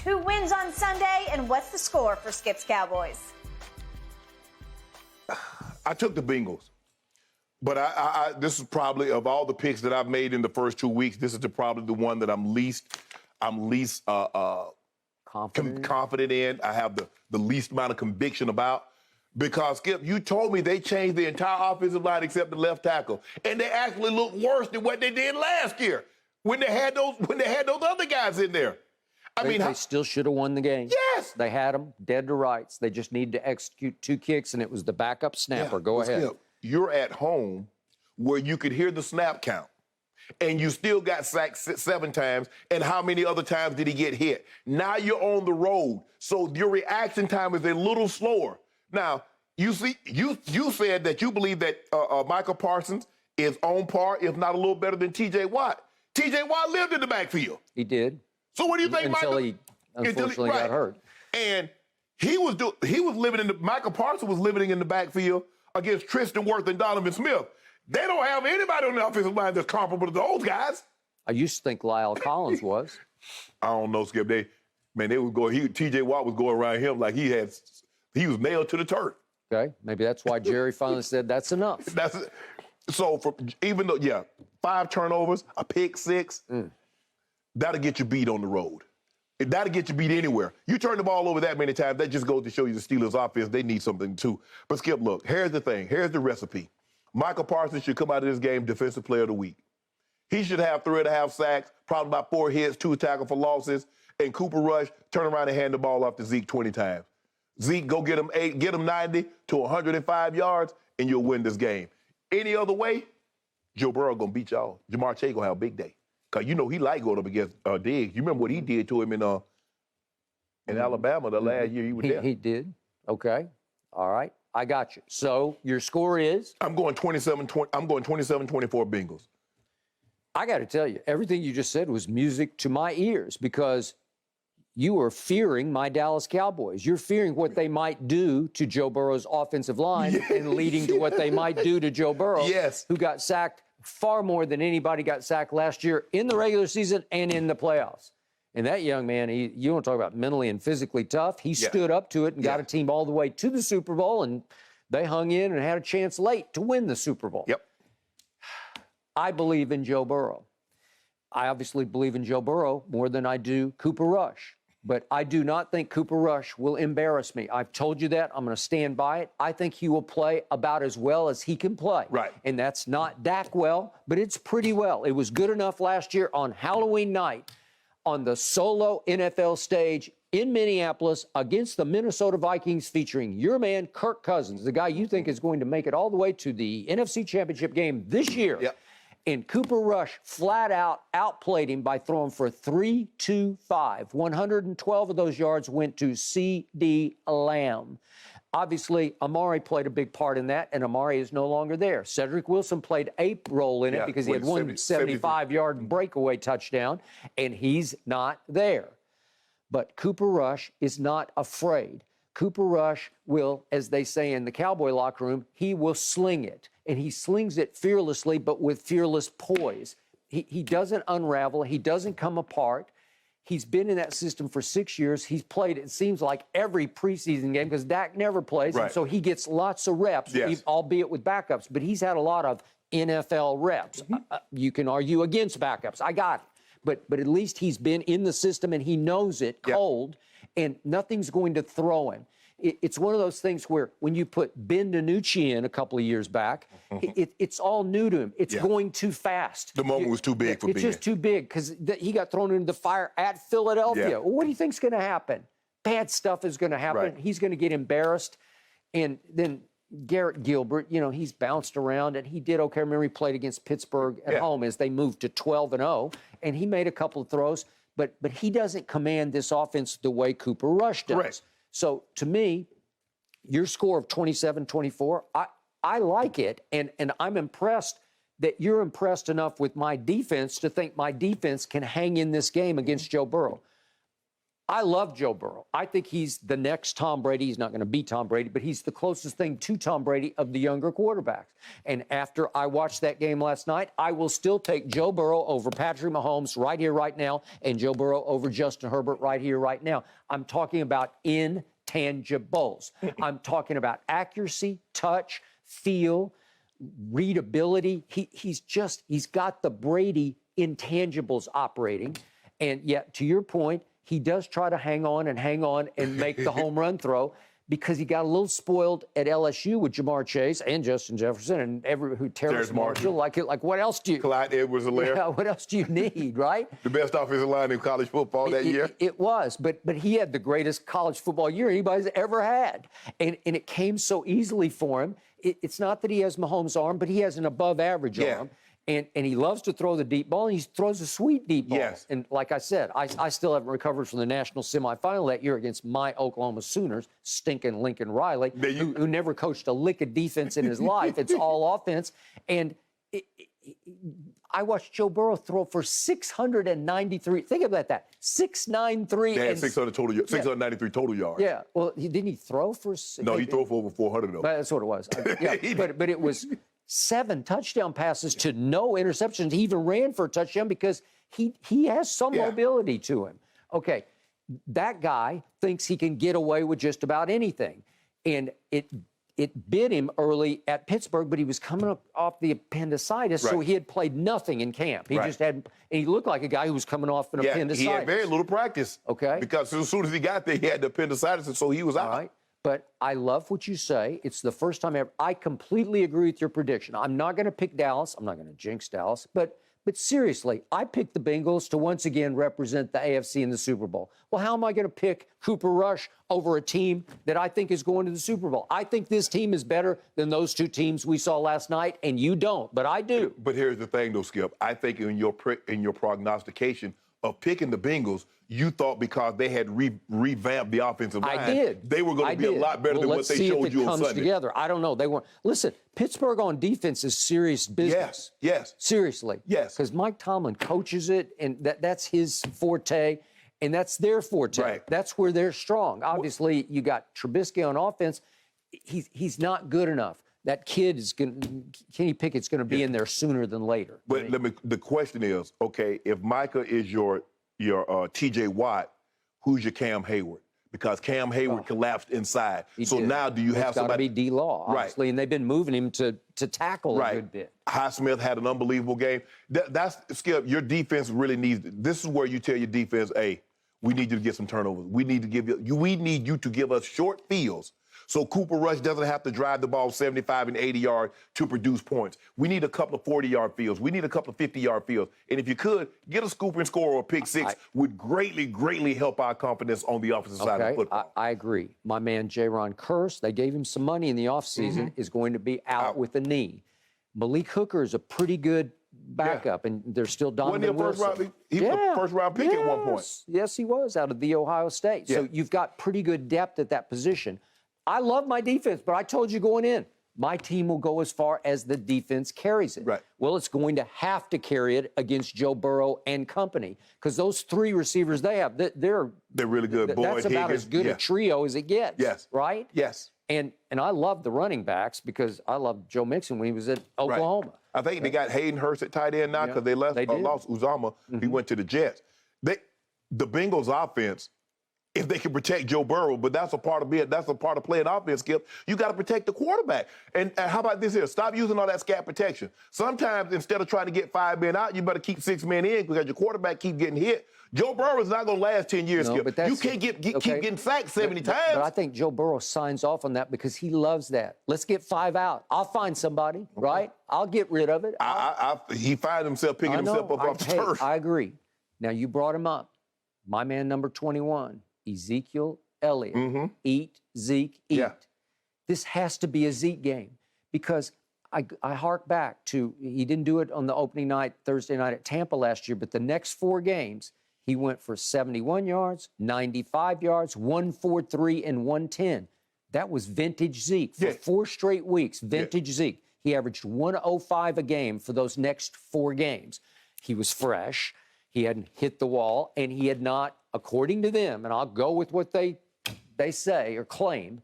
Who wins on Sunday, and what's the score for Skip's Cowboys? I took the Bengals. But this is probably, of all the picks that I've made in the first 2 weeks, this is probably the one that I'm least confident in. I have the least amount of conviction about. Because, Skip, you told me they changed the entire offensive line except the left tackle. And they actually look worse than what they did last year when they had those other guys in there. They still should have won the game. Yes. They had them dead to rights. They just need to execute 2 kicks, and it was the backup snapper. Go ahead. Skip, you're at home where you could hear the snap count, and you still got sacked 7 times, and how many other times did he get hit? Now you're on the road, so your reaction time is a little slower. Now, you said that you believe that Michael Parsons is on par, if not a little better than T.J. Watt. T.J. Watt lived in the backfield. He did. So what do you think, Until he unfortunately got hurt. And Michael Parsons was living in the backfield against Tristan Wirth and Donovan Smith. They don't have anybody on the offensive line that's comparable to those guys. I used to think Lyle Collins was. I don't know, Skip. T.J. Watt was going around him like he was nailed to the turf. Okay, maybe that's why Jerry finally said that's enough. So 5 turnovers, a pick 6, that'll get you beat on the road. That'll get you beat anywhere. You turn the ball over that many times, that just goes to show you the Steelers' offense, they need something too. But, Skip, look, here's the thing. Here's the recipe. Michael Parsons should come out of this game Defensive Player of the Week. He should have 3.5 sacks, probably about 4 hits, 2 tackles for losses, and Cooper Rush turn around and hand the ball off to Zeke 20 times. Zeke, go get him 90 to 105 yards, and you'll win this game. Any other way, Joe Burrow going to beat y'all. Jamar Chase going to have a big day. Because you know he liked going up against Diggs. You remember what he did to him in Alabama the last year he was there. He did. Okay. All right. I got you. So your score is? I'm going 27-24 Bengals. I got to tell you, everything you just said was music to my ears because you are fearing my Dallas Cowboys. You're fearing what they might do to Joe Burrow's offensive line and leading to what they might do to Joe Burrow, who got sacked far more than anybody got sacked last year in the regular season and in the playoffs. And that young man, you want to talk about mentally and physically tough, he stood up to it and got a team all the way to the Super Bowl, and they hung in and had a chance late to win the Super Bowl. Yep. I believe in Joe Burrow. I obviously believe in Joe Burrow more than I do Cooper Rush. But I do not think Cooper Rush will embarrass me. I've told you that. I'm going to stand by it. I think he will play about as well as he can play. Right. And that's not Dak well, but it's pretty well. It was good enough last year on Halloween night on the solo NFL stage in Minneapolis against the Minnesota Vikings featuring your man Kirk Cousins, the guy you think is going to make it all the way to the NFC Championship game this year. Yep. And Cooper Rush flat out outplayed him by throwing for 325. 112 of those yards went to CeeDee Lamb. Obviously, Amari played a big part in that, and Amari is no longer there. Cedric Wilson played a role in it because he had one 75-yard breakaway touchdown, and he's not there. But Cooper Rush is not afraid. Cooper Rush will, as they say in the Cowboy locker room, he will sling it. And he slings it fearlessly, but with fearless poise. He doesn't unravel. He doesn't come apart. He's been in that system for 6 years. He's played, it seems like, every preseason game because Dak never plays. And so he gets lots of reps, albeit with backups. But he's had a lot of NFL reps. You can argue against backups. I got it. But at least he's been in the system and he knows it cold. And nothing's going to throw him. It's one of those things where when you put Ben DiNucci in a couple of years back, it's all new to him. It's going too fast. The moment was too big for Ben. It's just too big because he got thrown into the fire at Philadelphia. Well, what do you think's going to happen? Bad stuff is going to happen. Right. He's going to get embarrassed. And then Garrett Gilbert, he's bounced around, and he did okay. I remember he played against Pittsburgh at home as they moved to 12-0, and he made a couple of throws. But he doesn't command this offense the way Cooper Rush does. Correct. So, to me, your score of 27-24, I like it, and I'm impressed that you're impressed enough with my defense to think my defense can hang in this game against Joe Burrow. I love Joe Burrow. I think he's the next Tom Brady. He's not going to be Tom Brady, but he's the closest thing to Tom Brady of the younger quarterbacks. And after I watched that game last night, I will still take Joe Burrow over Patrick Mahomes right here, right now, and Joe Burrow over Justin Herbert right here, right now. I'm talking about intangibles. I'm talking about accuracy, touch, feel, readability. He's got the Brady intangibles operating. And yet, to your point, he does try to hang on and make the home run throw because he got a little spoiled at LSU with Jamar Chase and Justin Jefferson and Terrace Marshall. Like what else do you? Clyde Edwards-Helaire. Yeah, what else do you need, right? The best offensive line in college football that year. It was, but he had the greatest college football year anybody's ever had, and it came so easily for him. It's not that he has Mahomes' arm, but he has an above-average arm. And he loves to throw the deep ball, and he throws a sweet deep ball. Yes. And like I said, I still haven't recovered from the national semifinal that year against my Oklahoma Sooners, stinking Lincoln Riley, who never coached a lick of defense in his life. It's all offense. And I watched Joe Burrow throw for 693. Think about that. 693. They had 693 total yards. Yeah. Well, didn't he throw for? No, he threw for over 400 though. That's what it was. Yeah. but it was 7 touchdown passes to no interceptions. He even ran for a touchdown because he has some mobility to him. Okay, that guy thinks he can get away with just about anything. And it bit him early at Pittsburgh, but he was coming up off the appendicitis, so he had played nothing in camp. He just had, and he looked like a guy who was coming off an appendicitis. He had very little practice. Okay. Because as soon as he got there, he had the appendicitis, and so he was out. All right. But I love what you say. It's the first time ever. I completely agree with your prediction. I'm not going to pick Dallas. I'm not going to jinx Dallas. But seriously, I picked the Bengals to once again represent the AFC in the Super Bowl. Well, how am I going to pick Cooper Rush over a team that I think is going to the Super Bowl? I think this team is better than those two teams we saw last night, and you don't, but I do. But here's the thing, though, Skip. I think in your prognostication of picking the Bengals, you thought because they had revamped the offensive line, they were going to be a lot better than what they showed you on Sunday. Together. I don't know. They weren't. Listen, Pittsburgh on defense is serious business. Yes. Seriously. Yes. Because Mike Tomlin coaches it, and that's his forte, and that's their forte. Right. That's where they're strong. Obviously, you got Trubisky on offense. He's not good enough. That kid is Kenny Pickett's going to be in there sooner than later. But the question is, okay, if Micah is your T.J. Watt, who's your Cam Hayward? Because Cam Hayward collapsed inside. Now do you have somebody? It's got to be D-Law, obviously, and they've been moving him to tackle a good bit. Highsmith had an unbelievable game. That's Skip. Your defense really needs. This is where you tell your defense, hey, we need you to get some turnovers. We need you to give us short fields. So Cooper Rush doesn't have to drive the ball 75 and 80 yards to produce points. We need a couple of 40-yard fields. We need a couple of 50-yard fields. And if you could, get a scoop and score or a pick six would greatly, greatly help our confidence on the offensive side of the football. I agree. My man, Jaron Kearse, they gave him some money in the offseason, is going to be out with a knee. Malik Hooker is a pretty good backup, and there's still Donovan Wilson. He was a first-round pick at one point. Yes, he was, out of the Ohio State. So you've got pretty good depth at that position. I love my defense, but I told you going in, my team will go as far as the defense carries it. Right. Well, it's going to have to carry it against Joe Burrow and company because those 3 receivers they have, they're really good. Boyd, that's about as good a trio as it gets. Yes. Right? Yes. And I love the running backs because I loved Joe Mixon when he was at Oklahoma. Right. I think they got Hayden Hurst at tight end now because they lost Uzama. He went to the Jets. The Bengals offense, if they can protect Joe Burrow, but that's a part of playing offense, Skip. You got to protect the quarterback. And how about this here? Stop using all that scat protection. Sometimes instead of trying to get 5 men out, you better keep 6 men in because your quarterback keep getting hit. Joe Burrow is not going to last 10 years, Skip. You can't keep getting sacked 70 times. But I think Joe Burrow signs off on that because he loves that. Let's get 5 out. I'll find somebody, right? I'll get rid of it. He finds himself picking himself up off the turf. I agree. Now, you brought him up. My man, number 21. Ezekiel Elliott. Eat, Zeke, eat. Yeah. This has to be a Zeke game because I hark back to, he didn't do it on the opening night, Thursday night at Tampa last year, but the next 4 games, he went for 71 yards, 95 yards, 143, and 110. That was vintage Zeke. For 4 straight weeks, vintage Zeke. He averaged 105 a game for those next 4 games. He was fresh. He hadn't hit the wall, and he had not according to them, and I'll go with what they say or claim,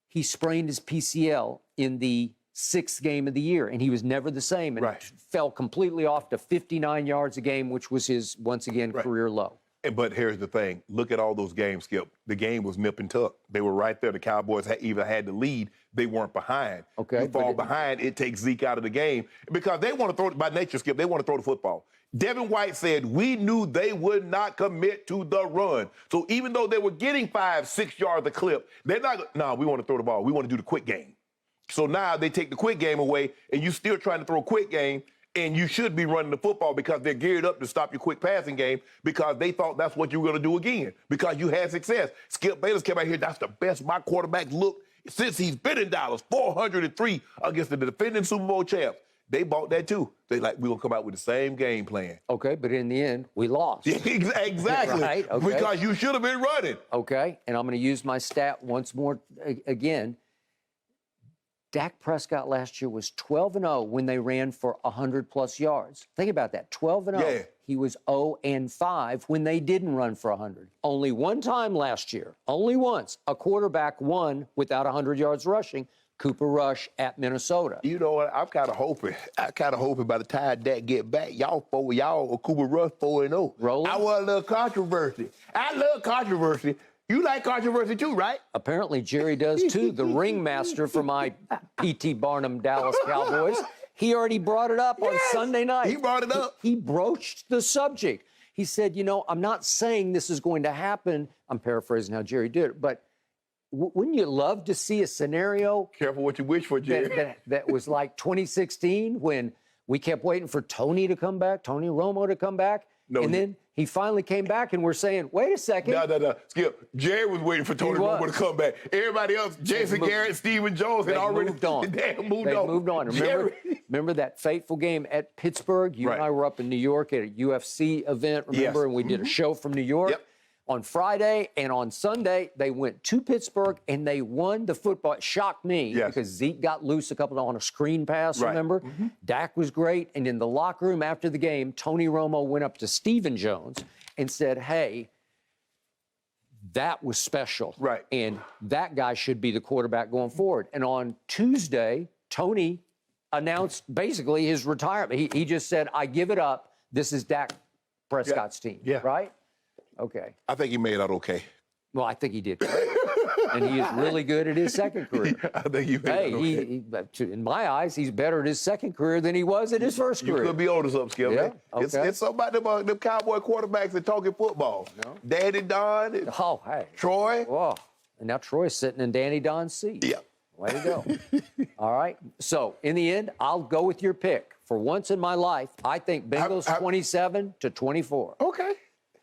he sprained his PCL in the 6th game of the year, and he was never the same, and fell completely off to 59 yards a game, which was his, once again, career low. But here's the thing. Look at all those games, Skip. The game was nip and tuck. They were right there. The Cowboys either had the lead, they weren't behind. Okay. You fall behind, it takes Zeke out of the game. Because they want to throw, by nature, Skip, they want to throw the football. Devin White said, we knew they would not commit to the run. So even though they were getting 5-6 yards a clip, they're not, no, we want to throw the ball. We want to do the quick game. So now they take the quick game away, and you're still trying to throw a quick game, and you should be running the football because they're geared up to stop your quick passing game because they thought that's what you were going to do again because you had success. Skip Bayless came out here, that's the best my quarterback looked since he's been in Dallas, 403 against the defending Super Bowl champs. They bought that too. They like, we're going to come out with the same game plan. Okay, but in the end, we lost. Exactly. Right? Okay. Because you should have been running. Okay, and I'm going to use my stat once more again. Dak Prescott last year was 12-0 when they ran for 100-plus yards. Think about that, 12-0. Yeah. He was 0-5 when they didn't run for 100. Only one time last year, only once, a quarterback won without 100 yards rushing, Cooper Rush at Minnesota. You know what? I'm kind of hoping by the time Dak get back, y'all Cooper Rush 4-0. Rolling? I want a little controversy. I love controversy. You like controversy too, right? Apparently Jerry does too, the ringmaster for my P.T. Barnum Dallas Cowboys. He already brought it up on Sunday night. He brought it up. He broached the subject. He said, you know, I'm not saying this is going to happen. I'm paraphrasing how Jerry did it, but wouldn't you love to see a scenario? Careful what you wish for, Jerry. That was like 2016 when we kept waiting for Tony to come back, Tony Romo to come back. Then he finally came back, and we're saying, wait a second. No. Skip, Jerry was waiting for Tony Romo to come back. Everybody else, Jason Garrett, Stephen Jones, had already moved on. They moved on. Remember that fateful game at Pittsburgh? You and I were up in New York at a UFC event, remember? Yes. And we did a show from New York. Yep. On Friday and on Sunday, they went to Pittsburgh, and they won the football. It shocked me because Zeke got loose a couple on a screen pass, remember? Dak was great. And in the locker room after the game, Tony Romo went up to Stephen Jones and said, hey, that was special. Right. And that guy should be the quarterback going forward. And on Tuesday, Tony announced basically his retirement. He just said, I give it up. This is Dak Prescott's team, right? Okay. I think he made out okay. Well, I think he did. And he is really good at his second career. I think he made out okay. In my eyes, he's better at his second career than he was at his first career. You could be older something, Skip. Yeah, Man. okay. It's something about them Cowboy quarterbacks that talking football. No. Danny Don. Oh, hey. Troy. Whoa. And now Troy's sitting in Danny Don's seat. Yeah. Way to go. All right. So, in the end, I'll go with your pick. For once in my life, I think Bengals 27-24. Okay.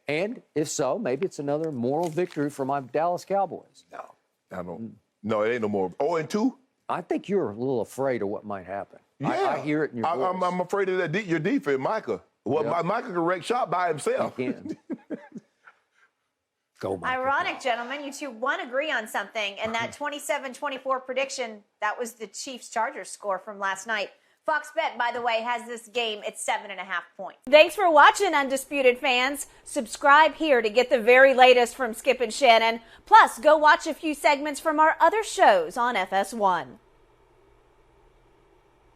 And if so, maybe it's another moral victory for my Dallas Cowboys. No, I don't. No, it ain't no more. 0-2? I think you're a little afraid of what might happen. Yeah. I hear it in your voice. I'm afraid of that. Your defense, Micah. Well, Micah can wreck shop by himself. He can. Go, Micah. Ironic, gentlemen. You two agree on something. And that 27-24 prediction, that was the Chiefs-Chargers score from last night. Fox Bet, by the way, has this game at 7.5 points. Thanks for watching, Undisputed fans. Subscribe here to get the very latest from Skip and Shannon. Plus, go watch a few segments from our other shows on FS1.